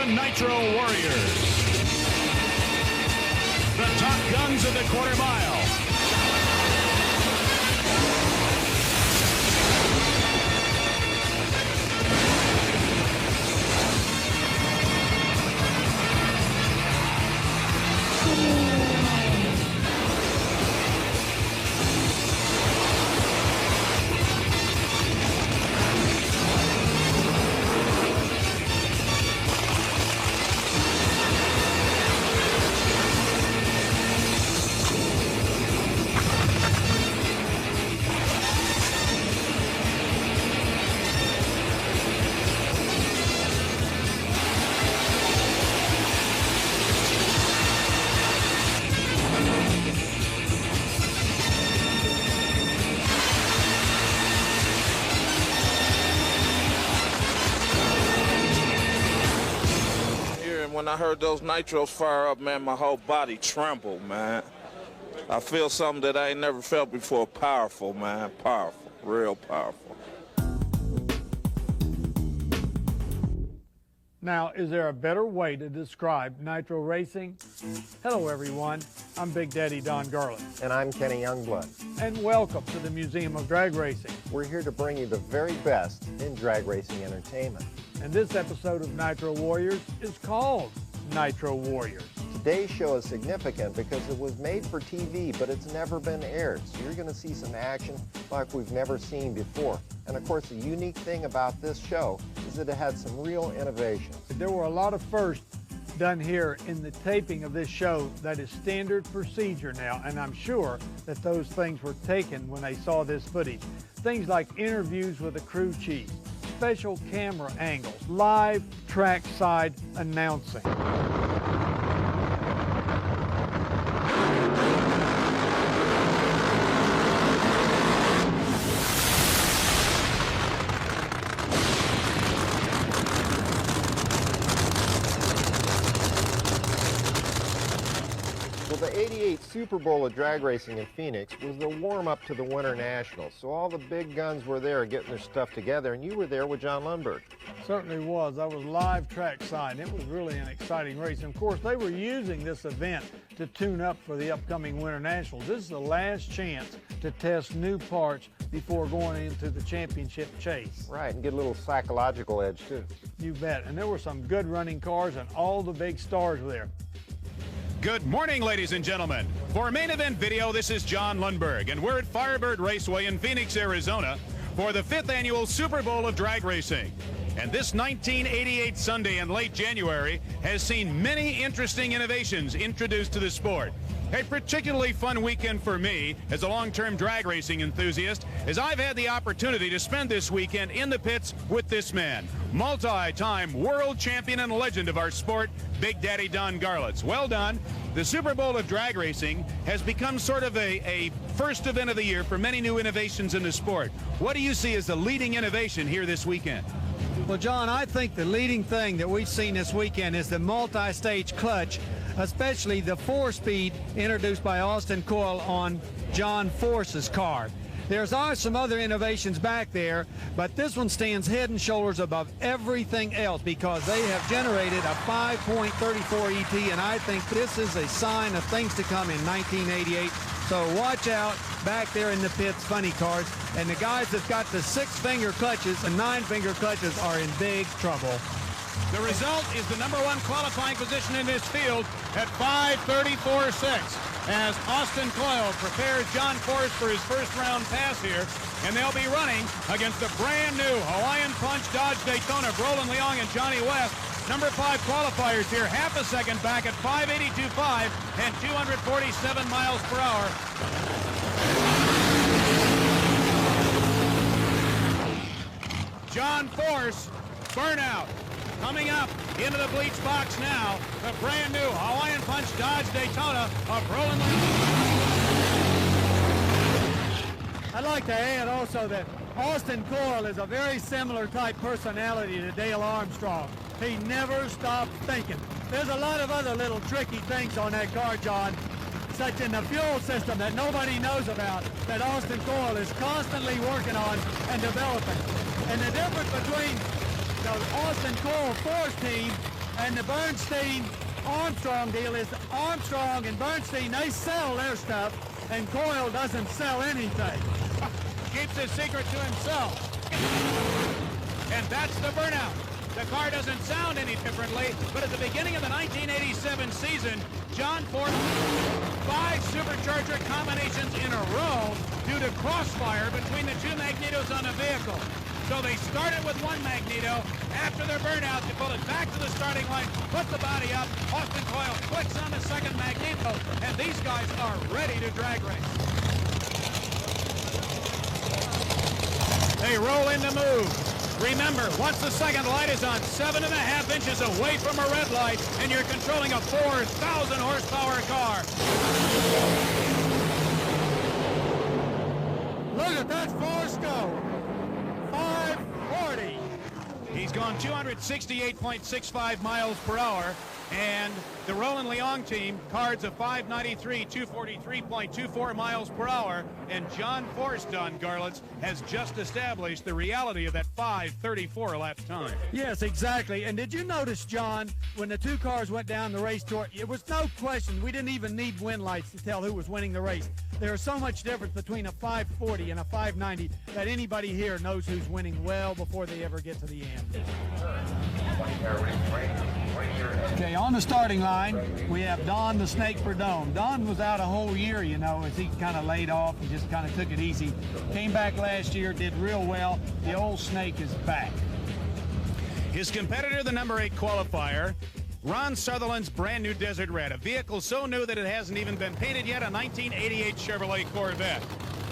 the Nitro Warriors, the top guns of the quarter mile. When I heard those nitros fire up, man, my whole body trembled, man. I feel something that I ain't never felt before. Powerful, man. Powerful. Real powerful. Now, is there a better way to describe nitro racing? Hello, everyone. I'm Big Daddy Don Garland. And I'm Kenny Youngblood. And welcome to the Museum of Drag Racing. We're here to bring you the very best in drag racing entertainment. And this episode of Nitro Warriors is called Nitro Warriors. Today's show is significant because it was made for TV, but it's never been aired. So you're going to see some action like we've never seen before. And of course, the unique thing about this show is that it had some real innovations. There were a lot of firsts done here in the taping of this show that is standard procedure now, and I'm sure that those things were taken when they saw this footage. Things like interviews with the crew chief, special camera angles, live trackside announcing. Well, the '88 Super Bowl of drag racing in Phoenix was the warm-up to the Winter Nationals. So all the big guns were there getting their stuff together, and you were there with John Lundberg. Certainly was. I was live trackside. It was really an exciting race. And of course, they were using this event to tune up for the upcoming Winter Nationals. This is the last chance to test new parts before going into the championship chase. Right, and get a little psychological edge, too. You bet. And there were some good running cars, and all the big stars were there. Good morning, ladies and gentlemen. For main event video, this is John Lundberg, and we're at Firebird Raceway in Phoenix, Arizona for the 5th annual Super Bowl of drag racing. And this 1988 Sunday in late January has seen many interesting innovations introduced to the sport. A particularly fun weekend for me as a long-term drag racing enthusiast, as I've had the opportunity to spend this weekend in the pits with this man, multi-time world champion and legend of our sport, Big Daddy Don Garlitz. Well done. The Super Bowl of drag racing has become sort of a first event of the year for many new innovations in the sport. What do you see as the leading innovation here this weekend? Well, John, I think the leading thing that we've seen this weekend is the multi-stage clutch, especially the 4-speed introduced by Austin Coyle on John Force's car. There's some other innovations back there, but this one stands head and shoulders above everything else because they have generated a 5.34 ET, and I think this is a sign of things to come in 1988. So watch out back there in the pits, funny cars, and the guys that got the 6-finger clutches and 9-finger clutches are in big trouble. The result is the #1 qualifying position in this field at 5:34.6 as Austin Coyle prepares John Force for his first round pass here, and they'll be running against the brand new Hawaiian Punch Dodge Daytona, Brolin Leong and Johnny West. Number 5 qualifiers here, half a second back at 5:82.5 and 247 miles per hour. John Force, burnout. Coming up into the bleach box now, the brand new Hawaiian Punch Dodge Daytona of Brolin Leong. I'd like to add also that Austin Coyle is a very similar type personality to Dale Armstrong. He never stopped thinking. There's a lot of other little tricky things on that car, John, such in the fuel system that nobody knows about, that Austin Coyle is constantly working on and developing. And the difference between the Austin Coyle Force team And the Bernstein-Armstrong deal is Armstrong and Bernstein, they sell their stuff, and Coyle doesn't sell anything. Keeps his secret to himself. And that's the burnout. The car doesn't sound any differently, but at the beginning of the 1987 season, John Ford 5 supercharger combinations in a row due to crossfire between the two magnetos on the vehicle. So they started with one magneto. After their burnout, they pull it back to the starting line, put the body up. Austin Coyle clicks on the second magneto, and these guys are ready to drag race. They roll in to move. Remember, once the second light is on 7.5 inches away from a red light, and you're controlling a 4,000 horsepower car. Look at that force go. 540. He's gone 268.65 miles per hour, and the Roland Leong team cards a 593, 243.24 miles per hour, and John Force, Don Garlitz, has just established the reality of that 5:34 elapsed time. Yes, exactly. And did you notice, John, when the two cars went down the race course, it was no question. We didn't even need wind lights to tell who was winning the race. There is so much difference between a 540 and a 590 that anybody here knows who's winning well before they ever get to the end. Okay, on the starting line, we have Don the Snake Prudhomme. Don was out a whole year, you know, as he kind of laid off and just kind of took it easy. Came back last year, did real well. The old Snake is back. His competitor, the number 8 qualifier, Ron Sutherland's brand new Desert Red, a vehicle so new that it hasn't even been painted yet, a 1988 Chevrolet Corvette.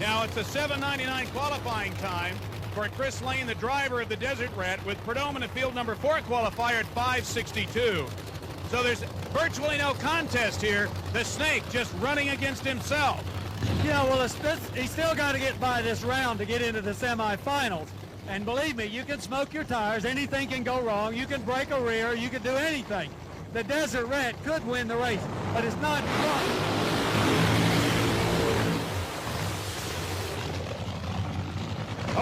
Now it's a 7:99 qualifying time for Chris Lane, the driver of the Desert Red, with Prudhomme in the field number 4 qualifier at 5:62. So there's virtually no contest here. The Snake just running against himself. Yeah, well, he's still got to get by this round to get into the semifinals. And believe me, you can smoke your tires. Anything can go wrong. You can break a rear. You can do anything. The Desert Red could win the race, but it's not fun.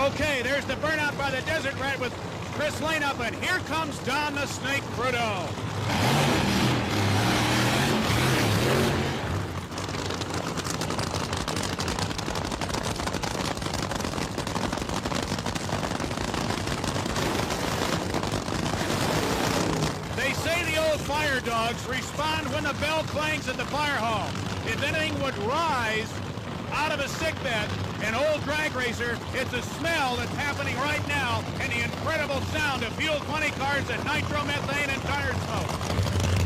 Okay, there's the burnout by the Desert Red with Chris Lane up, and here comes Don the Snake Prudhomme. They say the old fire dogs respond when the bell clangs at the fire hall. If anything would rise out of a sickbed, an old drag racer, it's a smell that's happening right now, and the incredible sound of Fuel 20 cars and nitromethane and tire smoke.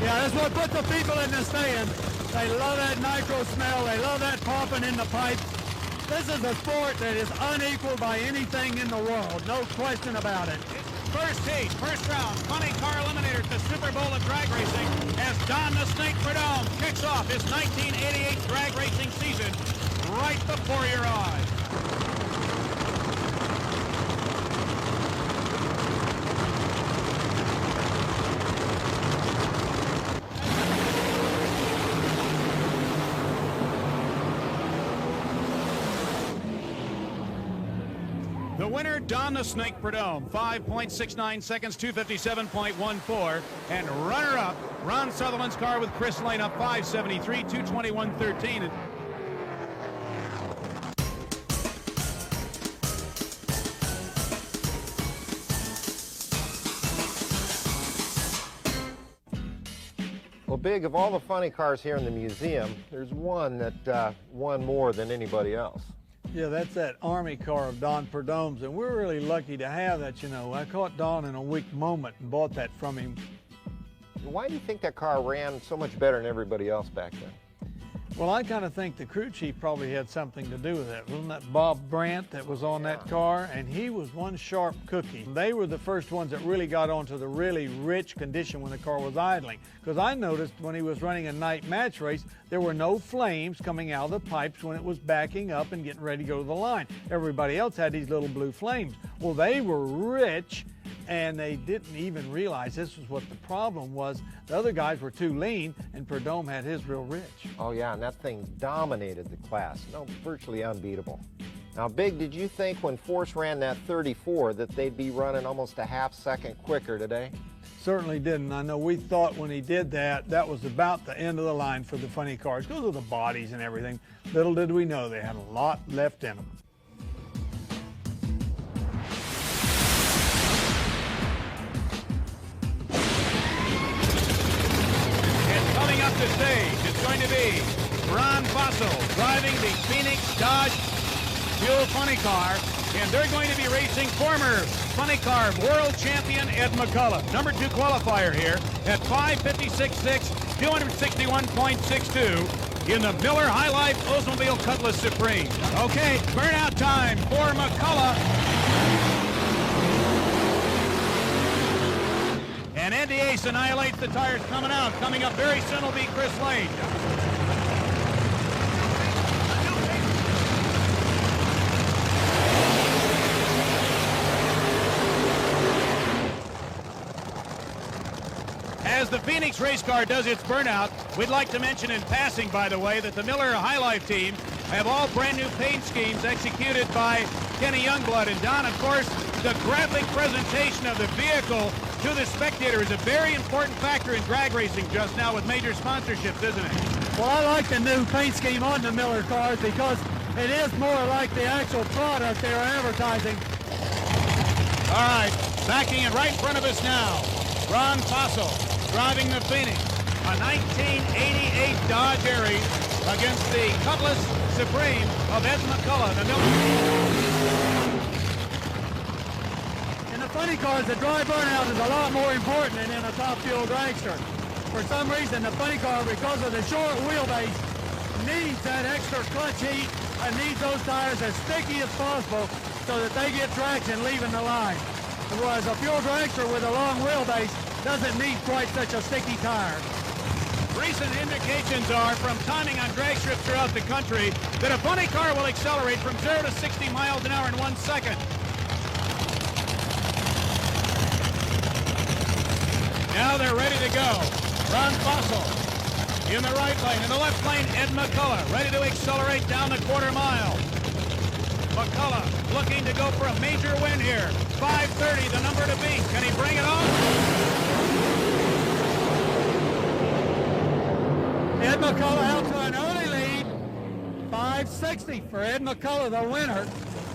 Yeah, that's what put the people in the stand. They love that nitro smell. They love that popping in the pipes. This is a sport that is unequaled by anything in the world. No question about it. First heat, first round, 20 car eliminator to Super Bowl of drag racing as Don the Snake Prudhomme kicks off his 1988 drag racing season right before your eyes. The winner, Don the Snake Prudhomme, 5.69 seconds, 257.14. And runner-up, Ron Sutherland's car with Chris Lane up 573, 221.13. Well, Big, of all the funny cars here in the museum, there's one that won more than anybody else. Yeah, that's that Army car of Don Prudhomme's, and we're really lucky to have that, you know. I caught Don in a weak moment and bought that from him. Why do you think that car ran so much better than everybody else back then? Well, I kind of think the crew chief probably had something to do with that. Wasn't that Bob Brandt that was on that car? And he was one sharp cookie. They were the first ones that really got onto the really rich condition when the car was idling. Because I noticed when he was running a night match race, there were no flames coming out of the pipes when it was backing up and getting ready to go to the line. Everybody else had these little blue flames. Well, they were rich, and they didn't even realize this was what the problem was. The other guys were too lean, and Prudhomme had his real rich. Oh, yeah, and that thing dominated the class. No, virtually unbeatable. Now, Big, did you think when Force ran that 34 that they'd be running almost a half second quicker today? Certainly didn't. I know we thought when he did that, that was about the end of the line for the funny cars because of the bodies and everything. Little did we know they had a lot left in them. And coming up the stage, it's going to be Ron Fossil driving the Phoenix Dodge Fuel Funny Car, and they're going to be racing former Funny Car world champion Ed McCullough. Number 2 qualifier here at 5:56.6, 261.62 in the Miller High Life Oldsmobile Cutlass Supreme. Okay, burnout time for McCullough. And Andy Ace annihilates the tires coming out. Coming up very soon will be Chris Lane. As the Phoenix race car does its burnout, we'd like to mention in passing, by the way, that the Miller High Life team have all brand new paint schemes executed by Kenny Youngblood. And Don, of course, the graphic presentation of the vehicle to the spectator is a very important factor in drag racing just now with major sponsorships, isn't it? Well, I like the new paint scheme on the Miller cars because it is more like the actual product they are advertising. All right, backing it right in front of us now, Ron Fossil driving the Phoenix, a 1988 Dodge Aries against the Cutlass Supreme of Ed McCullough. In the funny cars, the dry burnout is a lot more important than in a top fuel dragster. For some reason, the funny car, because of the short wheelbase, needs that extra clutch heat and needs those tires as sticky as possible so that they get traction leaving the line. Whereas a fuel dragster with a long wheelbase doesn't need quite such a sticky tire. Recent indications are from timing on drag strips throughout the country that a funny car will accelerate from 0 to 60 miles an hour in 1 second. Now they're ready to go. Ron Fossil in the right lane. In the left lane, Ed McCullough ready to accelerate down the quarter mile. McCullough looking to go for a major win here. 5:30, the number to beat. Can he bring it on? Ed McCullough out to an early lead. 5:60 for Ed McCullough, the winner.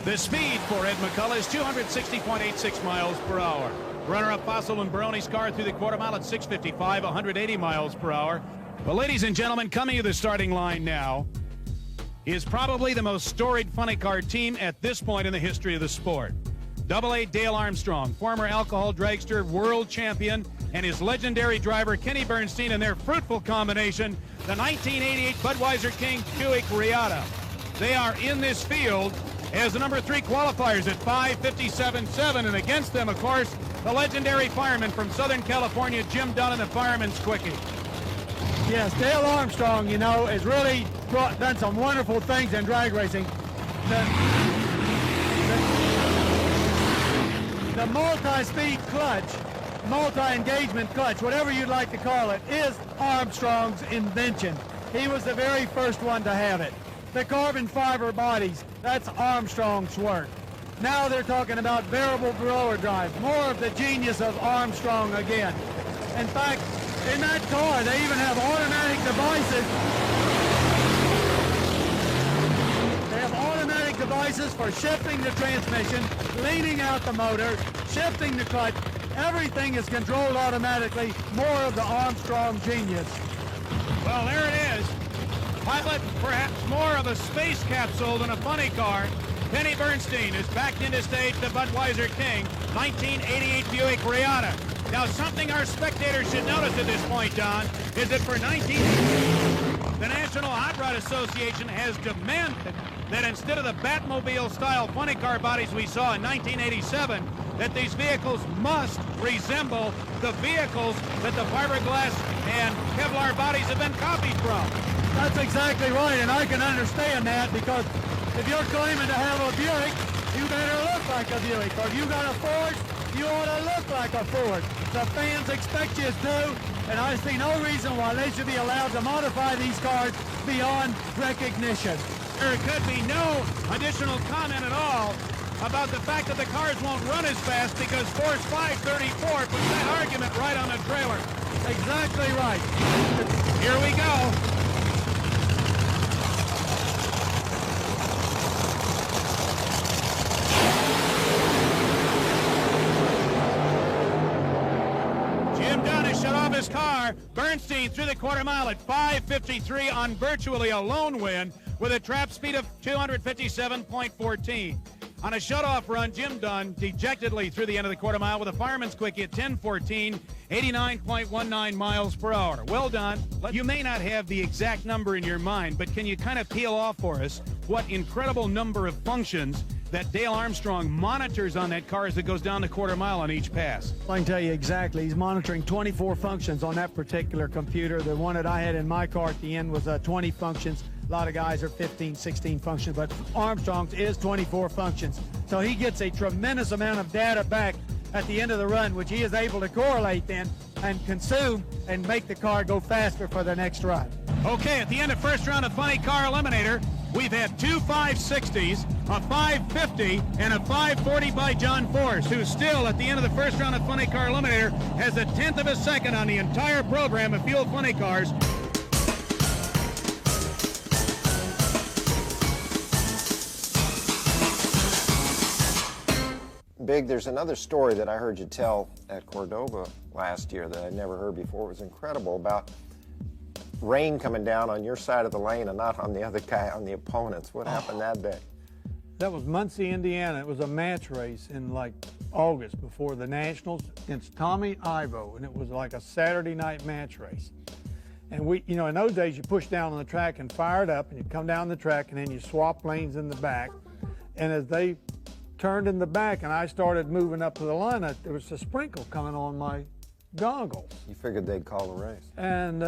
The speed for Ed McCullough is 260.86 miles per hour. Runner-up Fossil and Baroni's car through the quarter mile at 6:55, 180 miles per hour. Well, ladies and gentlemen, coming to the starting line now is probably the most storied funny car team at this point in the history of the sport. Double-A Dale Armstrong, former alcohol dragster world champion, and his legendary driver Kenny Bernstein and their fruitful combination, the 1988 Budweiser King Buick Riata. They are in this field as the number 3 qualifiers at 5:57.7, and against them, of course, the legendary fireman from Southern California, Jim Dunn, and the Fireman's Quickie. Yes, Dale Armstrong, you know, has really done some wonderful things in drag racing. The multi-speed clutch, multi-engagement clutch, whatever you'd like to call it, is Armstrong's invention. He was the very first one to have it. The carbon fiber bodies, that's Armstrong's work. Now they're talking about variable blower drive, more of the genius of Armstrong again. In fact, in that car, they even have automatic devices. They have automatic devices for shifting the transmission, leaning out the motor, shifting the clutch. Everything is controlled automatically. More of the Armstrong genius. Well, there it is. Pilot perhaps more of a space capsule than a funny car. Kenny Bernstein is backed into stage the Budweiser King 1988 Buick Riata. Now, something our spectators should notice at this point, Don, is that for 1988, the National Hot Rod Association has demanded that instead of the Batmobile-style funny car bodies we saw in 1987, that these vehicles must resemble the vehicles that the fiberglass and Kevlar bodies have been copied from. That's exactly right, and I can understand that because if you're claiming to have a Buick, you better look like a Buick. Or if you got a Ford, you ought to look like a Ford. The fans expect you to, and I see no reason why they should be allowed to modify these cars beyond recognition. There could be no additional comment at all about the fact that the cars won't run as fast because Force 534 puts that argument right on the trailer. Exactly right. Here we go. Jim Dunn has shut off his car. Bernstein through the quarter mile at 5:53 on virtually a lone win with a trap speed of 257.14. On a shutoff run, Jim Dunn dejectedly through the end of the quarter mile with a fireman's quickie at 10:14, 89.19 miles per hour. Well done. You may not have the exact number in your mind, but can you kind of peel off for us what incredible number of functions that Dale Armstrong monitors on that car as it goes down the quarter mile on each pass? I can tell you exactly. He's monitoring 24 functions on that particular computer. The one that I had in my car at the end was 20 functions. A lot of guys are 15, 16 functions, but Armstrong's is 24 functions. So he gets a tremendous amount of data back at the end of the run, which he is able to correlate then and consume and make the car go faster for the next run. Okay, at the end of first round of Funny Car Eliminator, we've had two 560s, a 550, and a 540 by John Force, who still, at the end of the first round of Funny Car Eliminator, has a tenth of a second on the entire program of Fuel Funny Cars. Big, there's another story that I heard you tell at Cordova last year that I'd never heard before. It was incredible about rain coming down on your side of the lane and not on the other guy, on the opponents. What happened that day? That was Muncie, Indiana. It was a match race in like August before the Nationals against Tommy Ivo, and it was like a Saturday night match race. And we, you know, in those days you push down on the track and fire it up, and you come down the track, and then you swap lanes in the back. And as they turned in the back and I started moving up to the line, there was a sprinkle coming on my goggles. You figured they'd call the race. And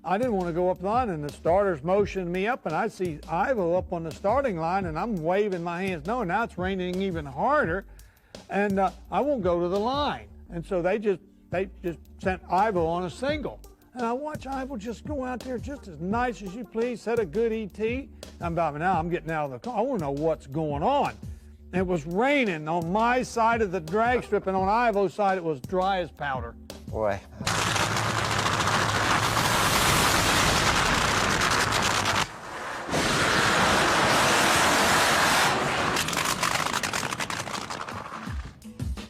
I didn't want to go up the line, and the starters motioned me up, and I see Ivo up on the starting line, and I'm waving my hands. No, now it's raining even harder, and I won't go to the line. And so they just sent Ivo on a single. And I watch Ivo just go out there just as nice as you please, set a good ET. I'm getting out of the car. I want to know what's going on. It was raining on my side of the drag strip, and on Ivo's side it was dry as powder. Boy.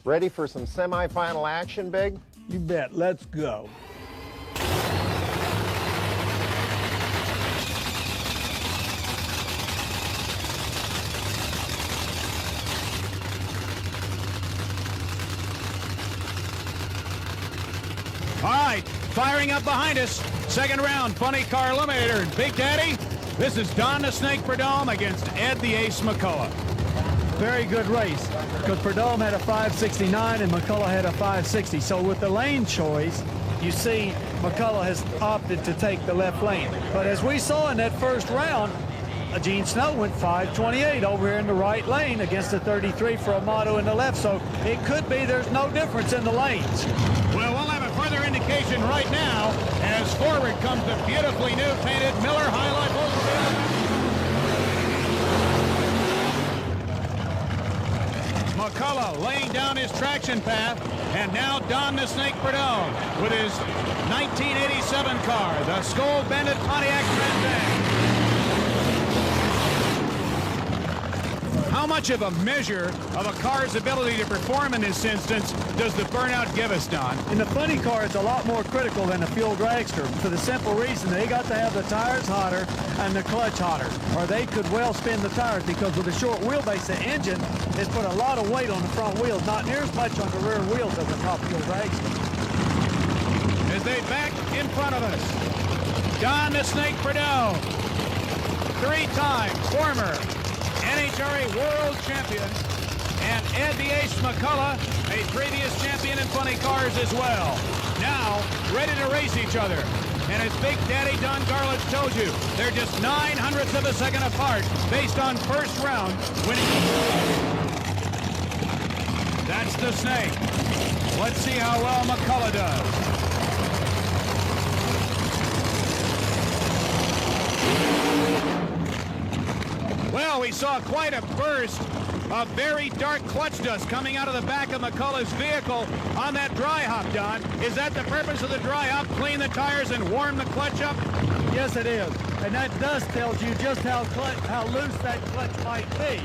Ready for some semifinal action, Big? You bet. Let's go. All right, firing up behind us. Second round, Funny Car Eliminator. Big Daddy, this is Don the Snake Prudhomme against Ed the Ace McCullough. Very good race, because Prudhomme had a 569 and McCullough had a 560. So with the lane choice, you see McCullough has opted to take the left lane. But as we saw in that first round, Gene Snow went 528 over here in the right lane against the 33 for Amato in the left. So it could be there's no difference in the lanes. Well, we'll have a further indication right now as forward comes the beautifully new painted Miller High Life Oldsmobile. McCullough laying down his traction path, and now Don the Snake Prudhomme with his 1987 car, the Skull Bandit Pontiac Trans Am. How much of a measure of a car's ability to perform in this instance does the burnout give us, Don? In the funny car, it's a lot more critical than the fuel dragster for the simple reason they got to have the tires hotter and the clutch hotter, or they could well spin the tires, because with the short wheelbase, the engine has put a lot of weight on the front wheels, not near as much on the rear wheels as the top fuel dragster. As they back in front of us, Don the Snake Prudhomme, 3 times former NHRA World Champion, and Ed the Ace McCullough, a previous champion in funny cars as well. Now, ready to race each other. And as Big Daddy Don Garlitz told you, they're just 0.09 of a second apart based on first round winning. That's the Snake. Let's see how well McCullough does. go. We saw quite a burst of very dark clutch dust coming out of the back of McCullough's vehicle on that dry hop, Don. Is that the purpose of the dry hop? Clean the tires and warm the clutch up? Yes, it is. And that dust tells you just how loose that clutch might be.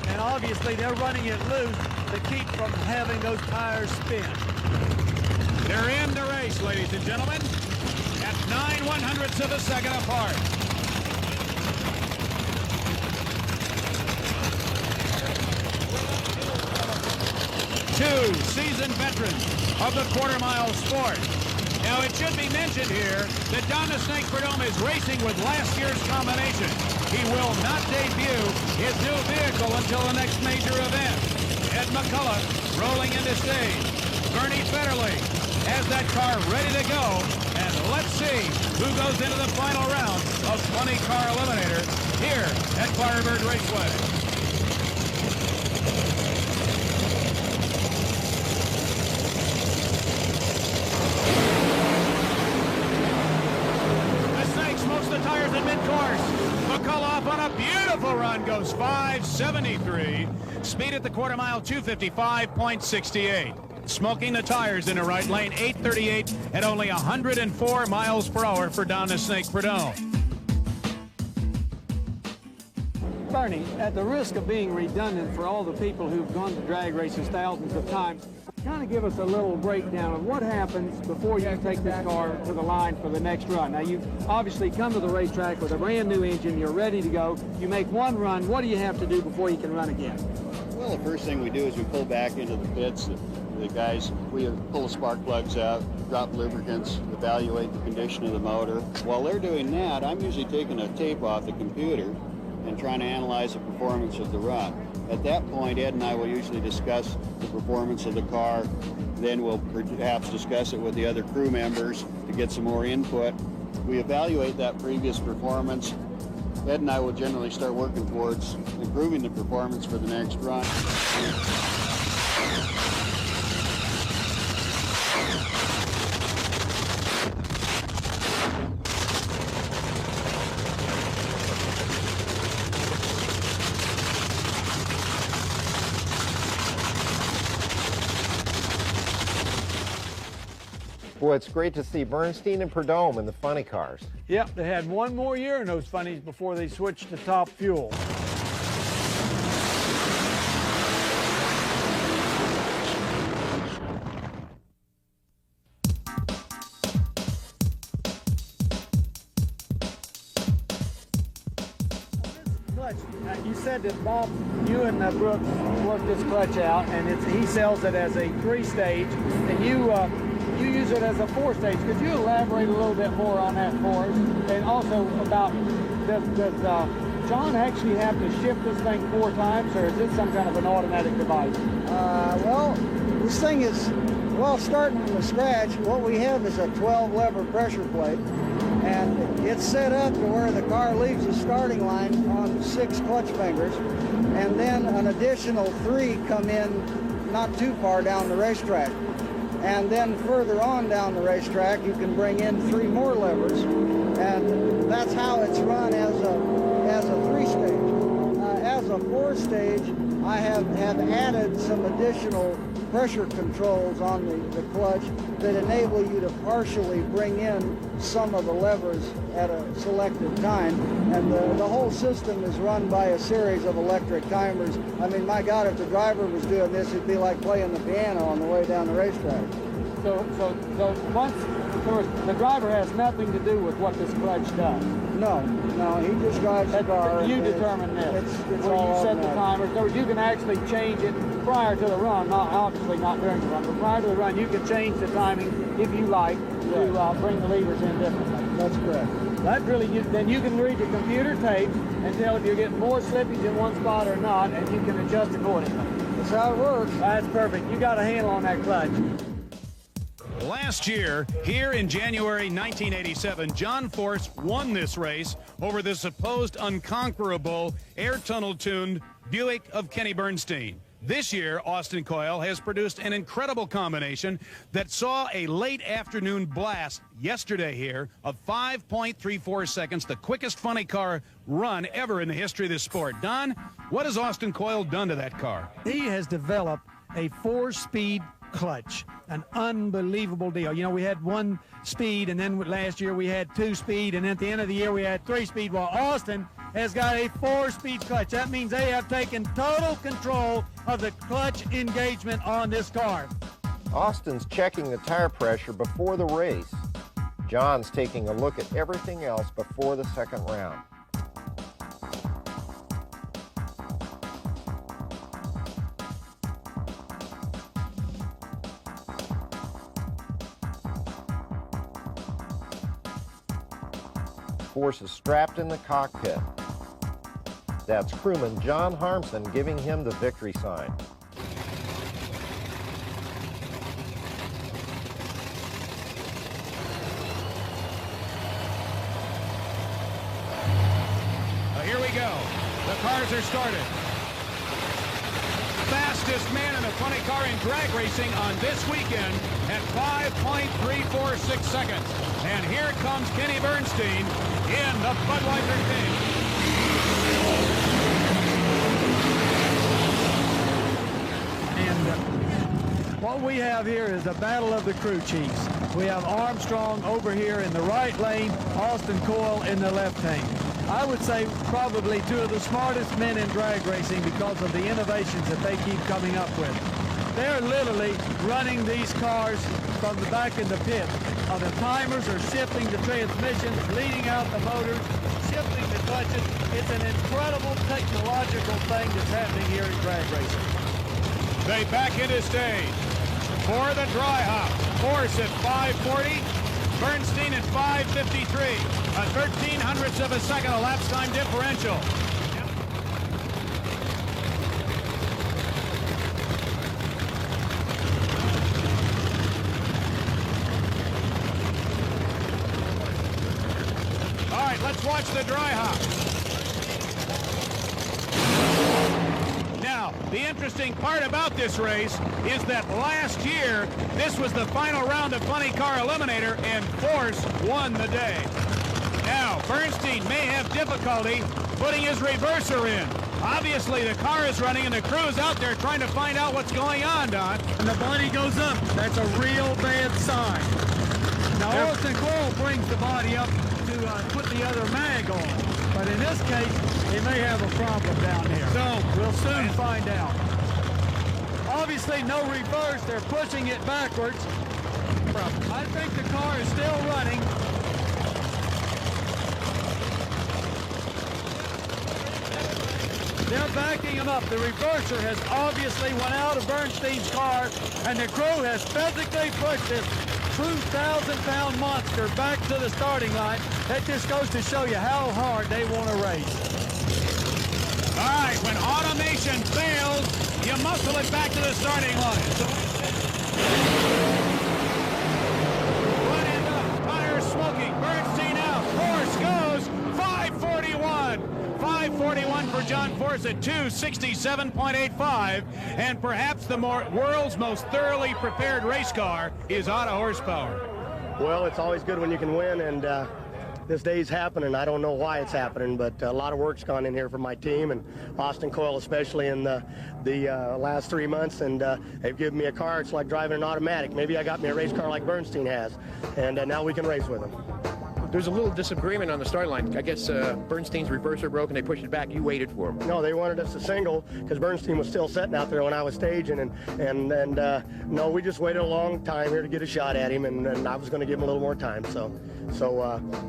And obviously they're running it loose to keep from having those tires spin. They're in the race, ladies and gentlemen, at 9/100ths of a second apart. Two seasoned veterans of the quarter-mile sport. Now, it should be mentioned here that Don the Snake Prudhomme is racing with last year's combination. He will not debut his new vehicle until the next major event. Ed McCullough rolling into stage. Bernie Federley has that car ready to go. And let's see who goes into the final round of 20-car eliminator here at Firebird Raceway. Tires in mid-course. McCullough on a beautiful run goes 5.73. Speed at the quarter mile 255.68. Smoking the tires in the right lane 8.38 at only 104 miles per hour for Don the Snake Prudhomme. Bernie, at the risk of being redundant for all the people who've gone to drag races thousands of times, kind of give us a little breakdown of what happens before you take this car to the line for the next run. Now, you've obviously come to the racetrack with a brand new engine. You're ready to go. You make one run. What do you have to do before you can run again? Well, the first thing we do is we pull back into the pits. The guys, we pull the spark plugs out, drop lubricants, evaluate the condition of the motor. While they're doing that, I'm usually taking a tape off the computer and trying to analyze the performance of the run. At that point, Ed and I will usually discuss the performance of the car. Then we'll perhaps discuss it with the other crew members to get some more input. We evaluate that previous performance. Ed and I will generally start working towards improving the performance for the next run. Boy, it's great to see Bernstein and Prudhomme in the funny cars. Yep, they had one more year in those funnies before they switched to top fuel. You said that, Bob, you and Brooks worked this clutch out, and he sells it as a 3-stage, and you use it as a 4-stage. Could you elaborate a little bit more on that for us? And also about, does John actually have to shift this thing 4 times, or is this some kind of an automatic device? Well, this thing is, well, starting from scratch, what we have is a 12-lever pressure plate, and it's set up to where the car leaves the starting line on 6 clutch fingers, and then an additional 3 come in not too far down the racetrack. And then further on down the racetrack, you can bring in 3 more levers, and that's how it's run as a 3-stage. As a 4-stage, I have added some additional pressure controls on the clutch that enable you to partially bring in some of the levers at a selected time. And the whole system is run by a series of electric timers. I mean, my God, if the driver was doing this, it'd be like playing the piano on the way down the racetrack. So once, of course, the driver has nothing to do with what this clutch does. No, he just drives the car. You determine this. It's where all you set the automatic. timer, so you can actually change it prior to the run. Obviously not during the run, but prior to the run, you can change the timing if you like to bring the levers in differently. That's correct. That really, then you can read the computer tape and tell if you're getting more slippage in one spot or not, and you can adjust accordingly. That's how it works. That's perfect. You got a handle on that clutch. Last year, here in January 1987, John Force won this race over the supposed unconquerable air tunnel-tuned Buick of Kenny Bernstein. This year, Austin Coyle has produced an incredible combination that saw a late afternoon blast yesterday here of 5.34 seconds, the quickest funny car run ever in the history of this sport. Don, what has Austin Coyle done to that car? He has developed a 4-speed clutch, an unbelievable deal. You know, we had 1 speed, and then last year we had 2 speed, and at the end of the year we had 3 speed. Well, Austin has got a 4-speed clutch. That means they have taken total control of the clutch engagement on this car. Austin's checking the tire pressure before the race. John's taking a look at everything else before the second round. Force is strapped in the cockpit. That's crewman John Harmson giving him the victory sign. Here we go. The cars are started. Fastest man in a funny car in drag racing on this weekend at 5.346 seconds. And here comes Kenny Bernstein in the Budweiser King. And what we have here is a battle of the crew chiefs. We have Armstrong over here in the right lane, Austin Coyle in the left lane. I would say probably 2 of the smartest men in drag racing because of the innovations that they keep coming up with. They're literally running these cars from the back in the pit. The timers are shifting the transmissions, leading out the motors, shifting the clutches. It's an incredible technological thing that's happening here in drag racing. They back into stage for the dry hop. Force at 540. Bernstein at 553. A 1300ths of a second elapsed time differential. All right, let's watch the dry hop. Now, the interesting part about this race is that last year, this was the final round of Funny Car Eliminator, and Force won the day. Now, Bernstein may have difficulty putting his reverser in. Obviously, the car is running, and the crew is out there trying to find out what's going on, Don. And the body goes up. That's a real bad sign. Now, Austin Coyle brings the body up to put the other mag on. But in this case, he may have a problem down here. So we'll soon find out. Obviously, no reverse. They're pushing it backwards. I think the car is still running. They're backing him up. The reverser has obviously went out of Bernstein's car, and the crew has physically pushed this 2,000-pound monster back to the starting line. That just goes to show you how hard they want to race. All right, when automation fails, you muscle it back to the starting line. One end up, tires smoking, Bernstein out, Force goes, 541. 541 for John Force at 267.85, and perhaps the world's most thoroughly prepared race car is out of horsepower. Well, it's always good when you can win, and this day's happening. I don't know why it's happening, but a lot of work's gone in here for my team, and Austin Coyle especially in the last 3 months, and they've given me a car. It's like driving an automatic. Maybe I got me a race car like Bernstein has, and now we can race with him. There's a little disagreement on the start line. I guess Bernstein's reverser broke and they pushed it back. You waited for him. No, they wanted us to single because Bernstein was still sitting out there when I was staging, and no, we just waited a long time here to get a shot at him, and I was going to give him a little more time. So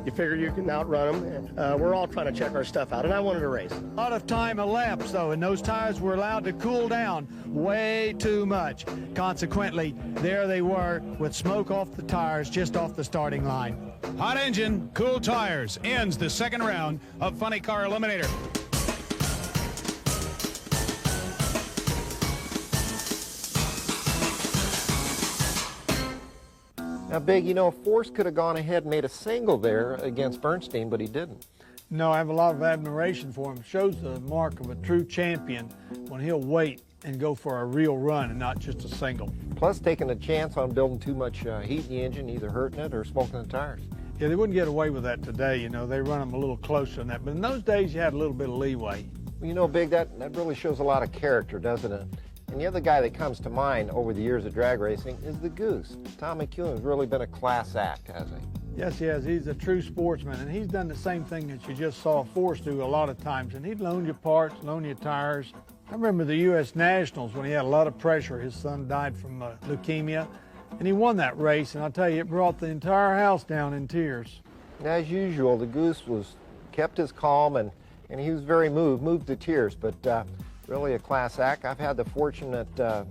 you figure you can outrun him. We're all trying to check our stuff out, and I wanted to race. A lot of time elapsed, though, and those tires were allowed to cool down way too much. Consequently, there they were with smoke off the tires just off the starting line. Hot engine, cool tires ends the second round of Funny Car Eliminator. Now, Big, you know, Force could have gone ahead and made a single there against Bernstein, but he didn't. No, I have a lot of admiration for him. Shows the mark of a true champion when he'll wait and go for a real run and not just a single. Plus taking a chance on building too much heat in the engine, either hurting it or smoking the tires. Yeah, they wouldn't get away with that today, you know. They run them a little closer than that. But in those days, you had a little bit of leeway. Well, you know, Big, that really shows a lot of character, doesn't it? And the other guy that comes to mind over the years of drag racing is the Goose. Tom McEwen has really been a class act, hasn't he? Yes, he has. He's a true sportsman, and he's done the same thing that you just saw Forrest do a lot of times. And he'd loan you parts, loan you tires. I remember the U.S. Nationals when he had a lot of pressure. His son died from leukemia, and he won that race. And I'll tell you, it brought the entire house down in tears. As usual, the Goose kept his calm, and he was very moved to tears, but really a class act. I've had the fortunate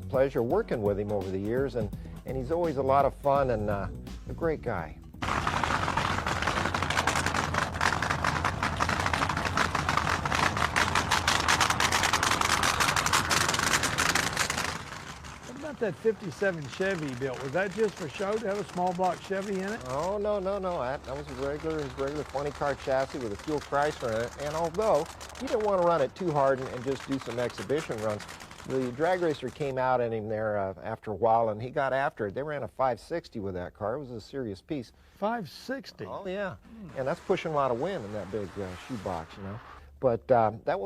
pleasure working with him over the years, and he's always a lot of fun and a great guy. That 57 Chevy he built, was that just for show to have a small block Chevy in it? Oh, no. That was his regular funny car chassis with a fuel Chrysler in it. And although he didn't want to run it too hard and just do some exhibition runs, the drag racer came out in him there after a while, and he got after it. They ran a 560 with that car. It was a serious piece. 560? Oh, yeah. And that's pushing a lot of wind in that big shoebox, you know. But that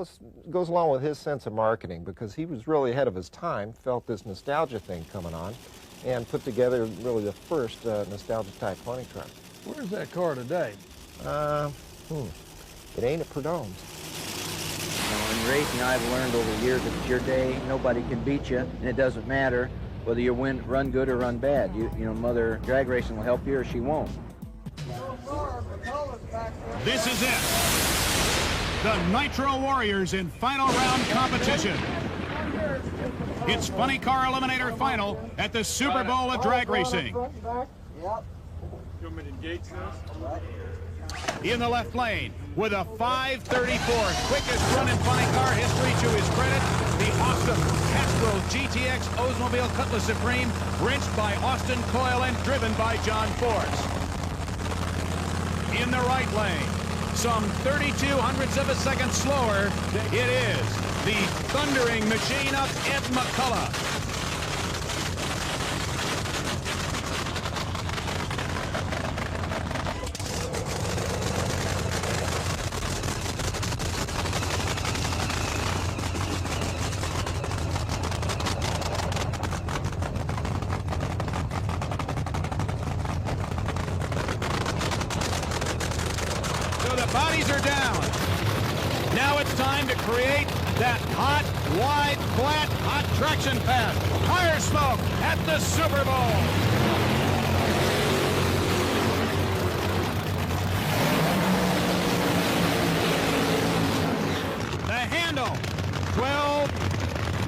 goes along with his sense of marketing, because he was really ahead of his time, felt this nostalgia thing coming on, and put together really the first nostalgia-type funny car. Where's that car today? It ain't at Perdone's. In racing, I've learned over the years, if it's your day, nobody can beat you, and it doesn't matter whether you run good or run bad. You know, Mother Drag Racing will help you or she won't. This is it. The Nitro Warriors in final round competition. It's Funny Car Eliminator Final at the Super Bowl of Drag Racing. In the left lane, with a 5:34, quickest run in funny car history to his credit, the awesome Castro GTX Oldsmobile Cutlass Supreme, wrenched by Austin Coyle and driven by John Force. In the right lane, some 32 hundredths of a second slower, it is the thundering machine of Ed McCullough. Bodies are down. Now it's time to create that hot, wide, flat, hot traction path. Tire smoke at the Super Bowl. The handle, 12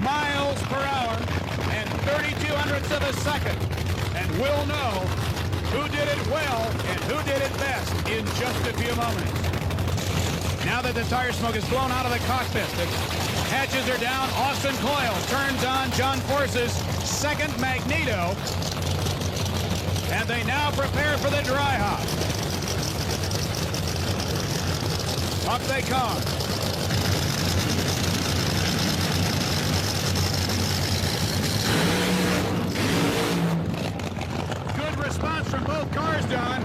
miles per hour and 32 hundredths of a second. And we'll know who did it well and who did it best in just a few moments. Now that the tire smoke is blown out of the cockpit, the hatches are down. Austin Coyle turns on John Force's second magneto. And they now prepare for the dry hop. Up they come. Good response from both cars, Don.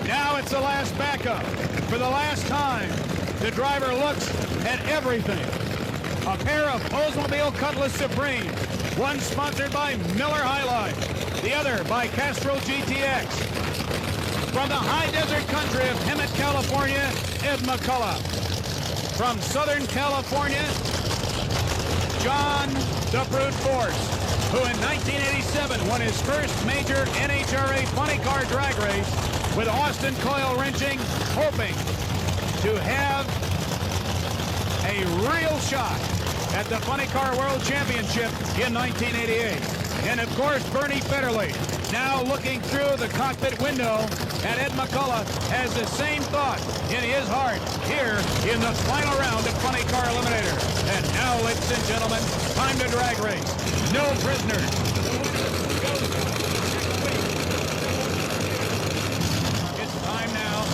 Now it's the last backup. For the last time, the driver looks at everything. A pair of Oldsmobile Cutlass Supreme, one sponsored by Miller High Life, the other by Castro GTX. From the high desert country of Hemet, California, Ed McCullough. From Southern California, John the Brute Force, who in 1987 won his first major NHRA funny car drag race with Austin Coyle wrenching, hoping to have a real shot at the Funny Car World Championship in 1988. And of course, Bernie Federley, now looking through the cockpit window at Ed McCullough, has the same thought in his heart here in the final round of Funny Car Eliminator. And now, ladies and gentlemen, time to drag race. No prisoners.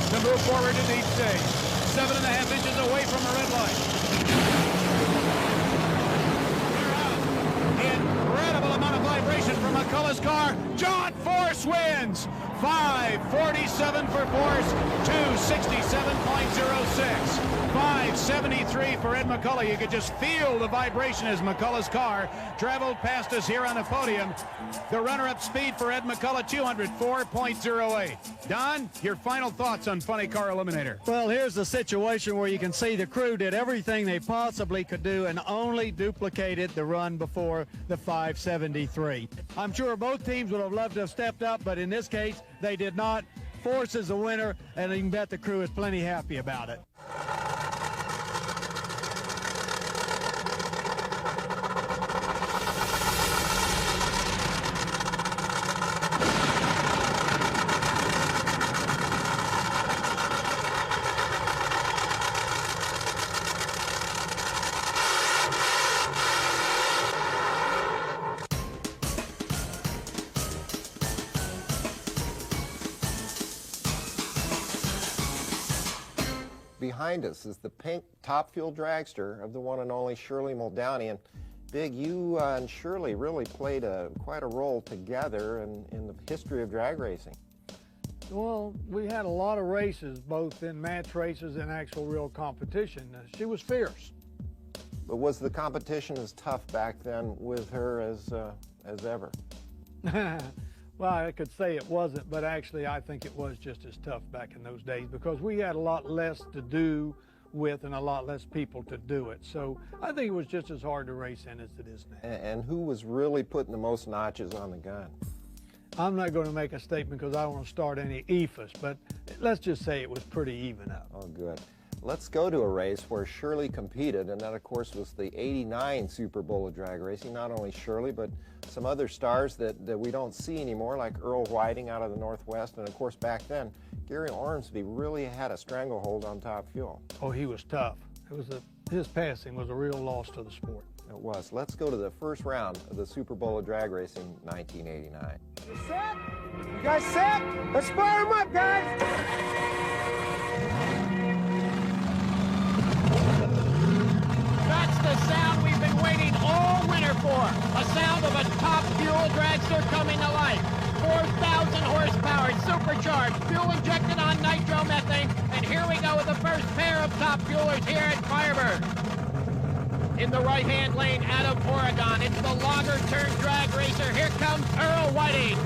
To move forward to the stage. 7.5 inches away from the red light. McCullough's car. John Force wins. 5:47 for Force, 2:67.06. 5:73 for Ed McCullough. You could just feel the vibration as McCullough's car traveled past us here on the podium. The runner-up speed for Ed McCullough, 204.08. Don, your final thoughts on Funny Car Eliminator. Well, here's the situation where you can see the crew did everything they possibly could do and only duplicated the run before the 573. I'm sure both teams would have loved to have stepped up, but in this case, they did not. Force is the winner, and you can bet the crew is plenty happy about it. Behind us is the pink Top Fuel dragster of the one and only Shirley Muldowney. And Big, you and Shirley really played quite a role together in the history of drag racing. Well, we had a lot of races, both in match races and actual real competition. She was fierce. But was the competition as tough back then with her as ever? Well, I could say it wasn't, but actually I think it was just as tough back in those days because we had a lot less to do with and a lot less people to do it. So I think it was just as hard to race in as it is now. And who was really putting the most notches on the gun? I'm not going to make a statement because I don't want to start any ephus, but let's just say it was pretty even up. Oh, good. Let's go to a race where Shirley competed, and that, of course, was the '89 Super Bowl of drag racing. Not only Shirley, but some other stars that we don't see anymore, like Earl Whiting out of the Northwest. And, of course, back then, Gary Ormsby really had a stranglehold on Top Fuel. Oh, he was tough. His passing was a real loss to the sport. It was. Let's go to the first round of the Super Bowl of drag racing 1989. You set? You guys set? Let's fire them up, guys! That's the sound we've been waiting all winter for. A sound of a Top Fuel dragster coming to life. 4,000 horsepower, supercharged, fuel injected on nitromethane. And here we go with the first pair of Top Fuelers here at Firebird. In the right-hand lane out of Oregon, it's the logger turned drag racer. Here comes Earl Whiting.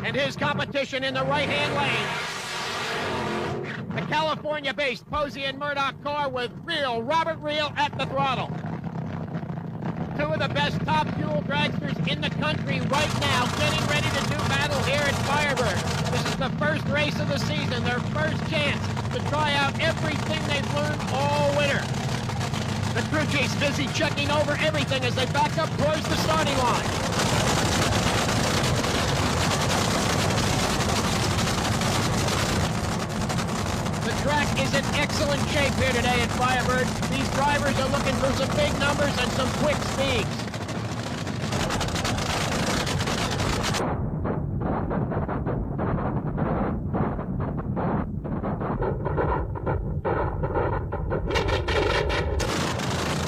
And his competition in the right-hand lane. The California-based Posey and Murdoch car with Robert Reel at the throttle. Two of the best Top Fuel dragsters in the country right now, getting ready to do battle here at Firebird. This is the first race of the season, their first chance to try out everything they've learned all winter. The crew chief's busy checking over everything as they back up towards the starting line. The track is in excellent shape here today at Firebird. These drivers are looking for some big numbers and some quick speeds.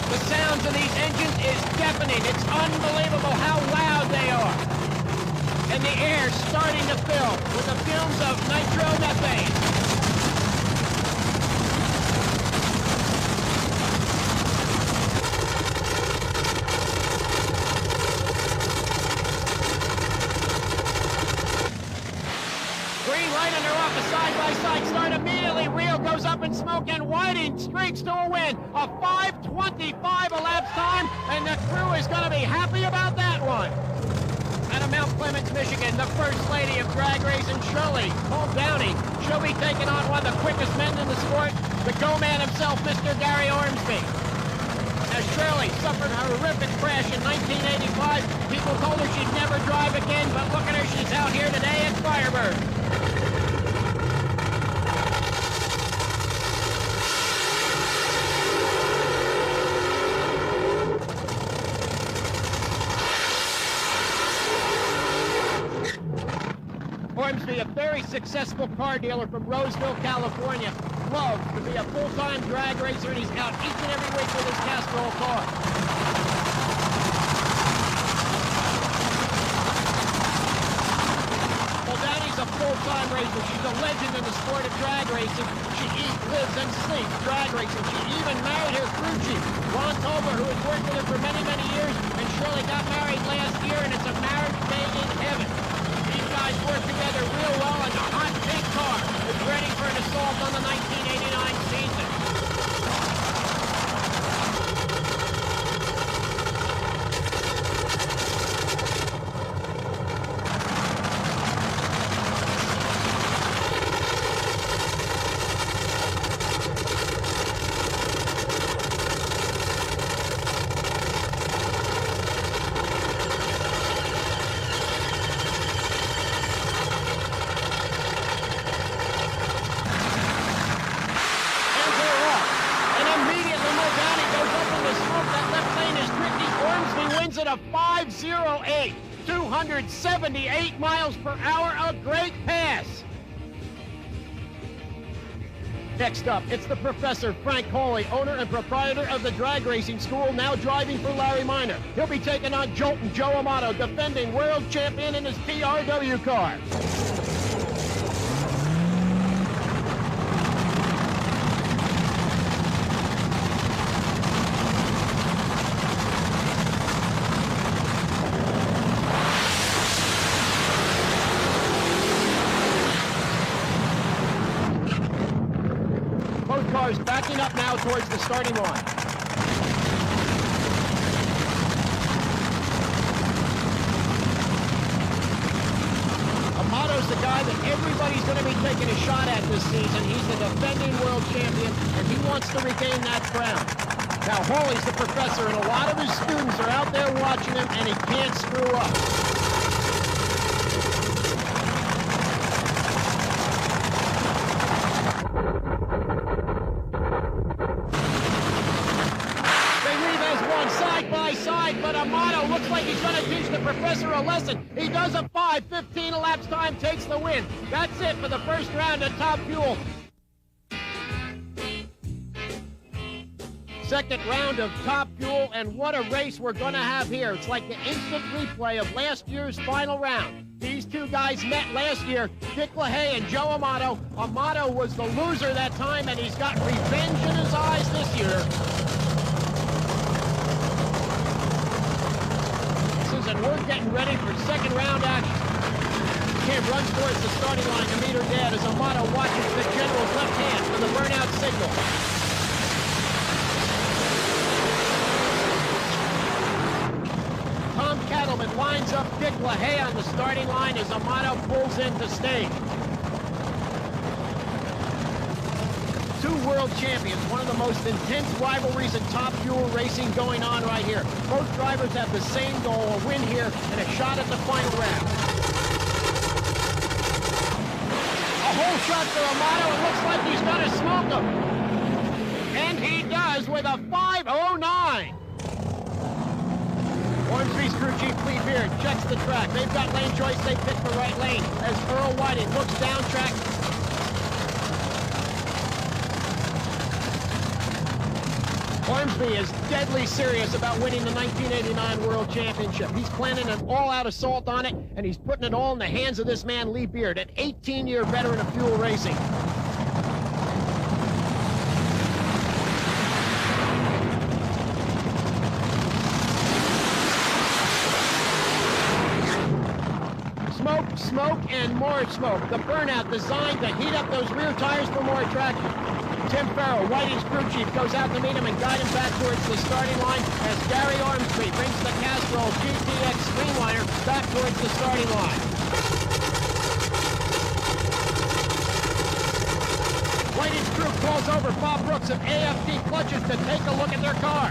The sounds of these engines is deafening. It's unbelievable how loud they are. And the air's starting to fill with the fumes of nitromethane. Side-by-side start immediately. Reel goes up in smoke and Whiting streaks to a win. A 5:25 elapsed time, and the crew is going to be happy about that one. Out of Mount Clemens, Michigan, the first lady of drag racing, Shirley Muldowney. She'll be taking on one of the quickest men in the sport, the go-man himself, Mr. Gary Ormsby. As Shirley suffered a horrific crash in 1985, people told her she'd never drive again, but look at her, she's out here today at Firebird. Ormsby, a very successful car dealer from Roseville, California, loves to be a full-time drag racer, and he's out each and every week with his Castrol car. racer. She's a legend in the sport of drag racing. She eats, lives, and sleeps drag racing. She even married her crew chief, Ron Tolber, who has worked with her for many, many years, and Shirley got married last year, and it's a marriage made in heaven. These guys work together real well, and the hot pink car is ready for an assault on the 1989 season. A 5.08, 278 miles per hour, a great pass. Next up, it's the Professor Frank Hawley, owner and proprietor of the drag racing school, now driving for Larry Minor. He'll be taking on Jolton Joe Amato, defending world champion in his PRW car. Cars backing up now towards the starting line. Amato's the guy that everybody's going to be taking a shot at this season. He's the defending world champion, and he wants to regain that crown. Now, Hawley's the professor, and a lot of his students are out there watching him, and he can't screw up. But Amato looks like he's going to teach the professor a lesson. He does a 5:15 elapsed time, takes the win. That's it for the first round at Top Fuel. Second round of Top Fuel, and what a race we're going to have here. It's like the instant replay of last year's final round. These two guys met last year, Dick LaHaye and Joe Amato. Amato was the loser that time, and he's got revenge in his eyes this year. And we're getting ready for second round action. Kim runs towards the starting line to meet her dad as Amato watches the general's left hand for the burnout signal. Tom Cattleman lines up Dick LaHaye on the starting line as Amato pulls into stage. Two world champions, one of the most intense rivalries in Top Fuel racing going on right here. Both drivers have the same goal, a win here and a shot at the final round. A whole shot for Amato. It looks like he's going to smoke him. And he does with a 5.09. Ormsby's crew chief Lee Beard checks the track. They've got lane choice. They pick the right lane as Earl Whiting looks down track. Ormsby is deadly serious about winning the 1989 World Championship. He's planning an all-out assault on it, and he's putting it all in the hands of this man, Lee Beard, an 18-year veteran of fuel racing. Smoke, smoke, and more smoke. The burnout designed to heat up those rear tires for more traction. Tim Farrell, Whiting's crew chief, goes out to meet him and guide him back towards the starting line as Gary Ormsby brings the Castrol GTX Streamliner back towards the starting line. Whiting's crew calls over Bob Brooks of AFT Clutches to take a look at their car.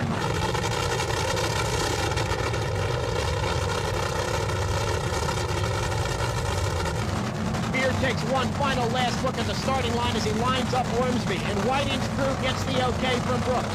Takes one final last look at the starting line as he lines up Ormsby, and Whiting's crew gets the okay from Brooks.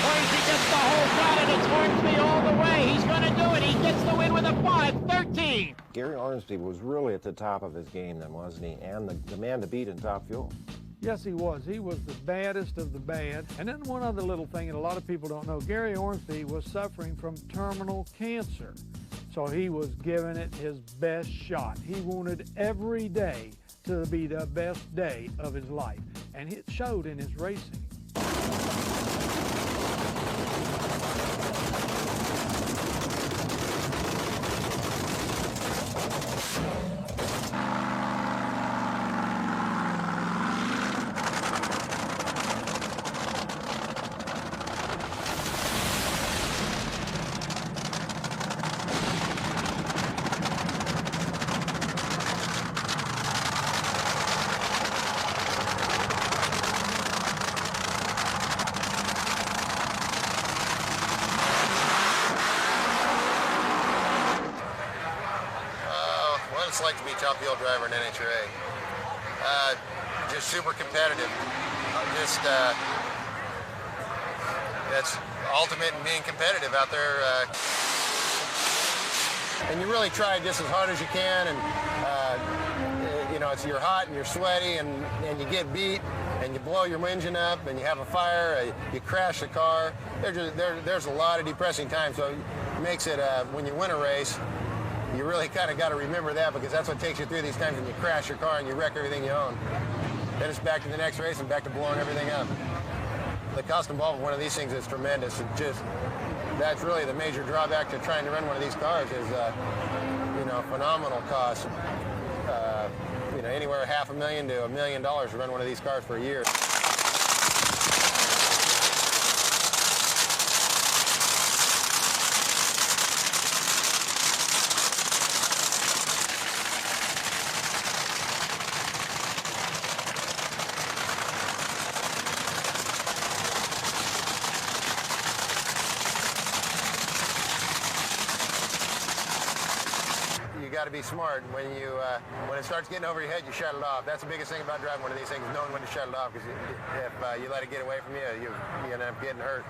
Ormsby gets the whole shot, and it's Ormsby all the way. He's going to do and he gets the win with a 5:13. Gary Ormsby was really at the top of his game then, wasn't he? And the man to beat in Top Fuel. Yes, he was. He was the baddest of the bad. And then one other little thing that a lot of people don't know, Gary Ormsby was suffering from terminal cancer. So he was giving it his best shot. He wanted every day to be the best day of his life. And it showed in his racing. It's like to be top fuel driver in NHRA. Just super competitive. That's ultimate in being competitive out there. And you really try just as hard as you can, and you know, you're hot and you're sweaty, and you get beat, and you blow your engine up, and you have a fire, you crash the car. There's a lot of depressing times, so it makes it, when you win a race, you really kind of got to remember that, because that's what takes you through these times when you crash your car and you wreck everything you own. Then it's back to the next race and back to blowing everything up. The cost involved in one of these things is tremendous. That's really the major drawback to trying to run one of these cars is, you know, phenomenal cost. You know, anywhere $500,000 to $1 million to run one of these cars for a year. Got to be smart. When it starts getting over your head, you shut it off. That's the biggest thing about driving one of these things, knowing when to shut it off, because if you let it get away from you, you end up getting hurt.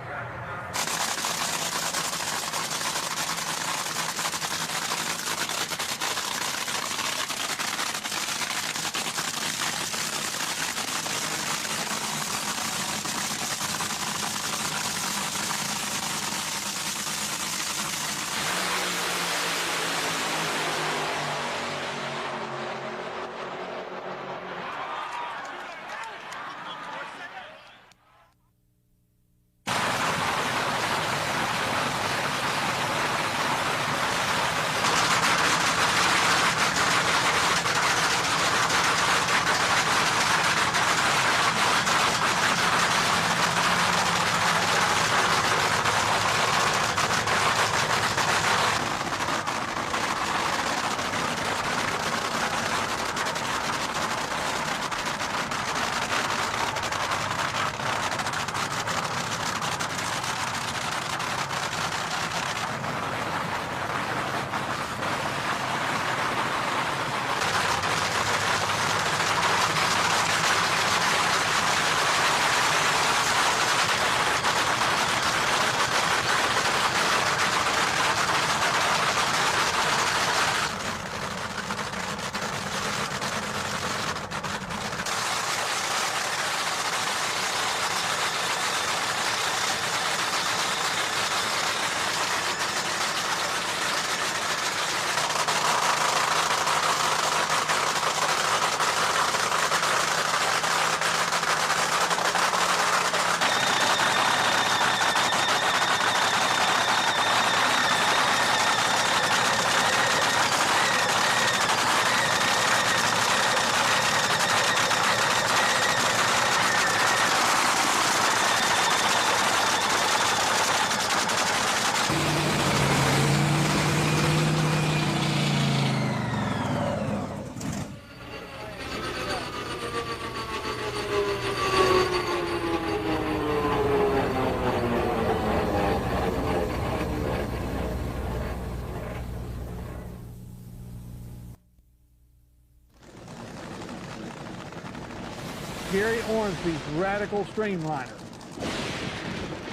Gary Ormsby's radical streamliner.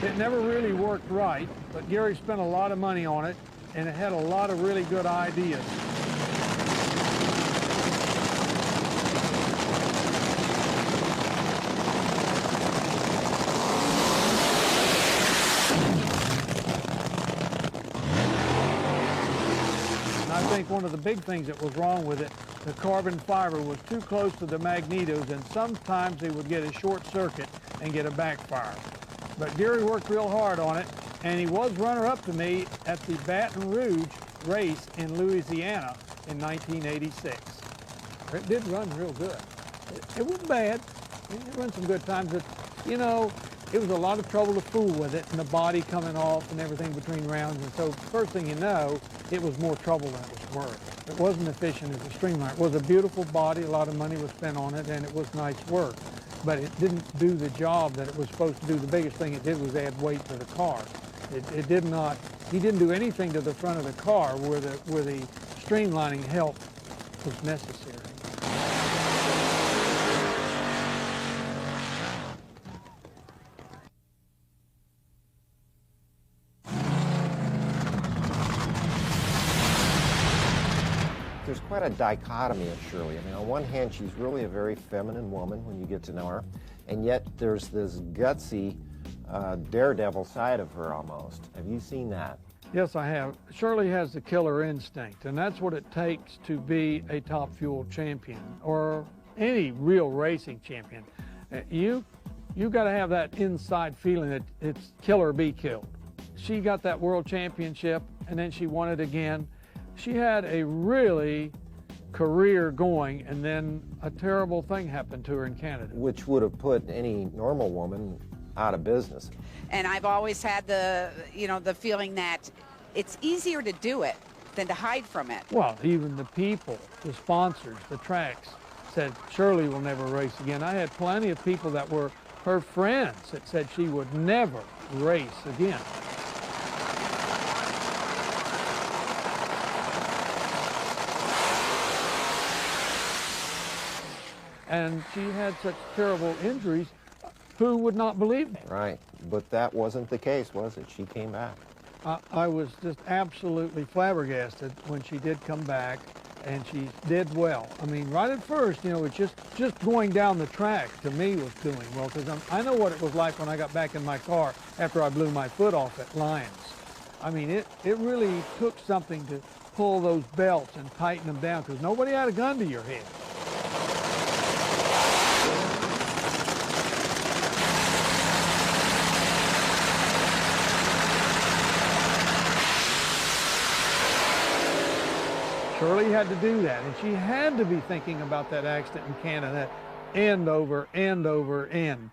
It never really worked right, but Gary spent a lot of money on it, and it had a lot of really good ideas. I think one of the big things that was wrong with it, the carbon fiber was too close to the magnetos, and sometimes they would get a short circuit and get a backfire. But Gary worked real hard on it, and he was runner-up to me at the Baton Rouge race in Louisiana in 1986. It did run real good. It wasn't bad. It ran some good times, but, you know, it was a lot of trouble to fool with it, and the body coming off and everything between rounds. And so first thing you know, it was more trouble than it was worth. It wasn't efficient as a streamliner. It was a beautiful body, a lot of money was spent on it, and it was nice work. But it didn't do the job that it was supposed to do. The biggest thing it did was add weight to the car. It did not, he didn't do anything to the front of the car where the streamlining help was necessary. There's quite a dichotomy of Shirley. I mean, on one hand, she's really a very feminine woman when you get to know her, and yet there's this gutsy daredevil side of her almost. Have you seen that? Yes, I have. Shirley has the killer instinct, and that's what it takes to be a Top Fuel champion or any real racing champion. You got to have that inside feeling that it's kill or be killed. She got that world championship, and then she won it again. She had a really career going, and then a terrible thing happened to her in Canada. Which would have put any normal woman out of business. And I've always had the, the feeling that it's easier to do it than to hide from it. Well, even the people, the sponsors, the tracks said Shirley will never race again. I had plenty of people that were her friends that said she would never race again. And she had such terrible injuries, who would not believe me? Right, but that wasn't the case, was it? She came back. I was just absolutely flabbergasted when she did come back, and she did well. I mean, right at first, it's just going down the track to me was doing well, because I know what it was like when I got back in my car after I blew my foot off at Lyons. I mean, it really took something to pull those belts and tighten them down, because nobody had a gun to your head. Shirley had to do that, and she had to be thinking about that accident in Canada, end over end over end.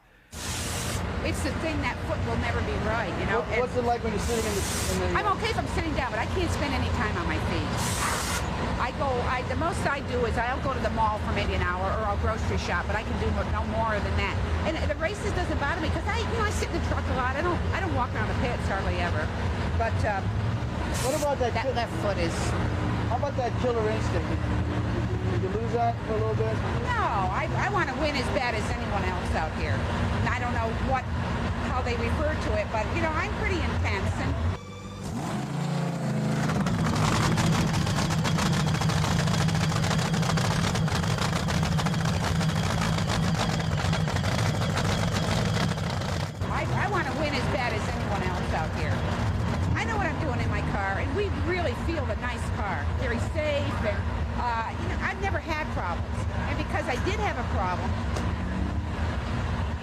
It's the thing, that foot will never be right, What's it like when you're sitting in the... I'm okay if I'm sitting down, but I can't spend any time on my feet. The most I do is I'll go to the mall for maybe an hour, or I'll grocery shop, but I can do no more than that. And the races doesn't bother me, because I sit in the truck a lot. I don't walk around the pits hardly ever. But what about that left foot is... How about that killer instinct? Did you lose that for a little bit? No, I want to win as bad as anyone else out here. And I don't know how they refer to it, but I'm pretty intense. And I want to win as bad as anyone else out here. I know what I'm doing in my car, and we really feel the nice car. Very safe, and I've never had problems. And because I did have a problem,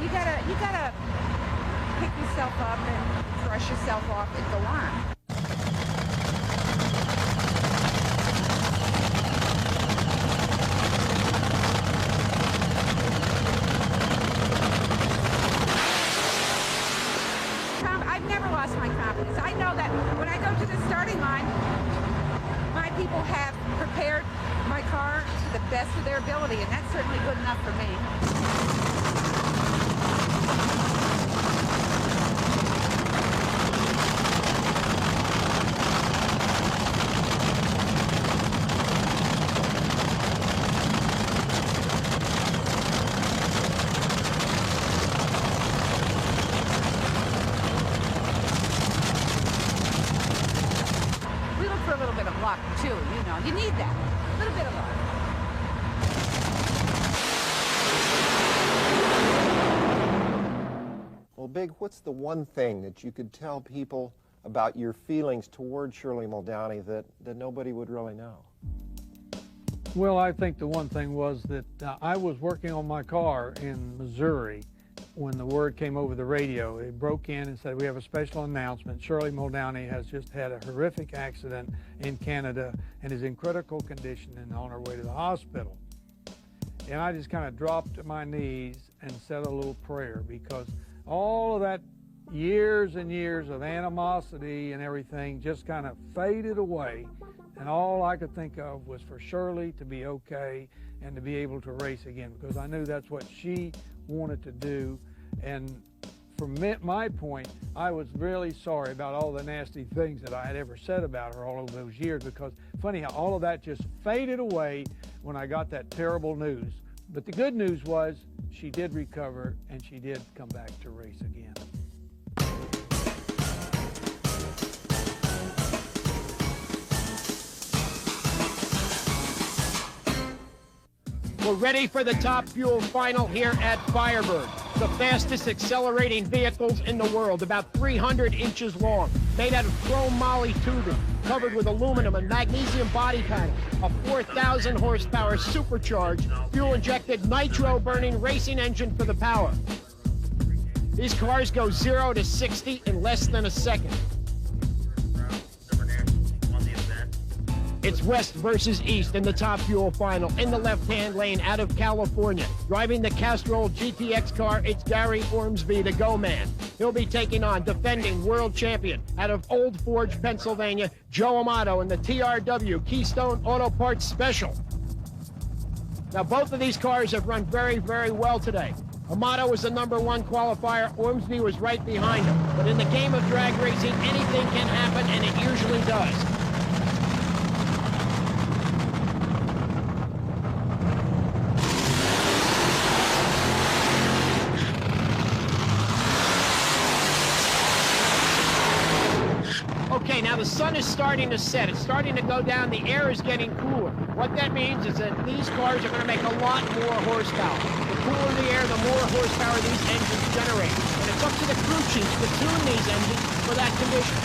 you gotta pick yourself up and brush yourself off and go on. I've never lost my confidence. I know that when I go to the starting line, my people have prepared my car to the best of their ability, and that's certainly good enough for me. luck, too, you know. You need that. A little bit of luck. Well, Big, what's the one thing that you could tell people about your feelings toward Shirley Muldowney that nobody would really know? Well, I think the one thing was that I was working on my car in Missouri when the word came over the radio. It broke in and said, we have a special announcement. Shirley Muldowney has just had a horrific accident in Canada and is in critical condition and on her way to the hospital. And I just kind of dropped to my knees and said a little prayer, because all of that years and years of animosity and everything just kind of faded away. And all I could think of was for Shirley to be okay and to be able to race again, because I knew that's what she wanted to do. And from my point, I was really sorry about all the nasty things that I had ever said about her all of those years, because funny how all of that just faded away when I got that terrible news. But the good news was she did recover and she did come back to race again. We're ready for the Top Fuel final here at Firebird. The fastest accelerating vehicles in the world, about 300 inches long, made out of chrome moly tubing, covered with aluminum and magnesium body panels, a 4,000 horsepower supercharged, fuel-injected nitro-burning racing engine for the power. These cars go 0 to 60 in less than a second. It's West versus East in the Top Fuel final in the left-hand lane out of California. Driving the Castrol GTX car, it's Gary Ormsby, the go-man. He'll be taking on defending world champion out of Old Forge, Pennsylvania, Joe Amato in the TRW Keystone Auto Parts Special. Now, both of these cars have run very, very well today. Amato was the #1 qualifier. Ormsby was right behind him. But in the game of drag racing, anything can happen, and it usually does. Okay, now the sun is starting to set. It's starting to go down. The air is getting cooler. What that means is that these cars are going to make a lot more horsepower. The cooler the air, the more horsepower these engines generate. And it's up to the crew chiefs to tune these engines for that condition.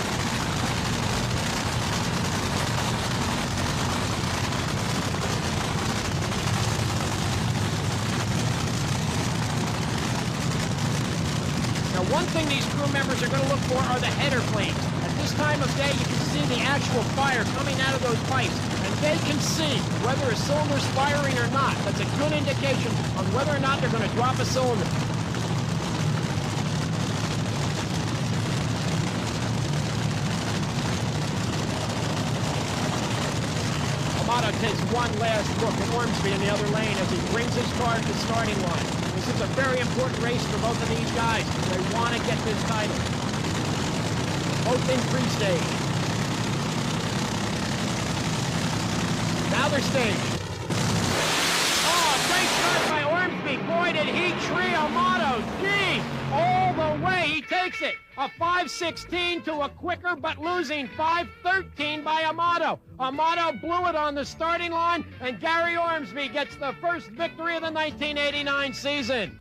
Now, one thing these crew members are going to look for are the header flames. This time of day, you can see the actual fire coming out of those pipes, and they can see whether a cylinder's firing or not. That's a good indication on whether or not they're going to drop a cylinder. Amato takes one last look at Ormsby in the other lane as he brings his car to the starting line. This is a very important race for both of these guys. They want to get this title. Both in pre-stage. Now they're staged. Oh, great start by Ormsby. Boy, did he tree Amato. Gee, all the way he takes it. A 5.16 to a quicker but losing 5.13 by Amato. Amato blew it on the starting line, and Gary Ormsby gets the first victory of the 1989 season.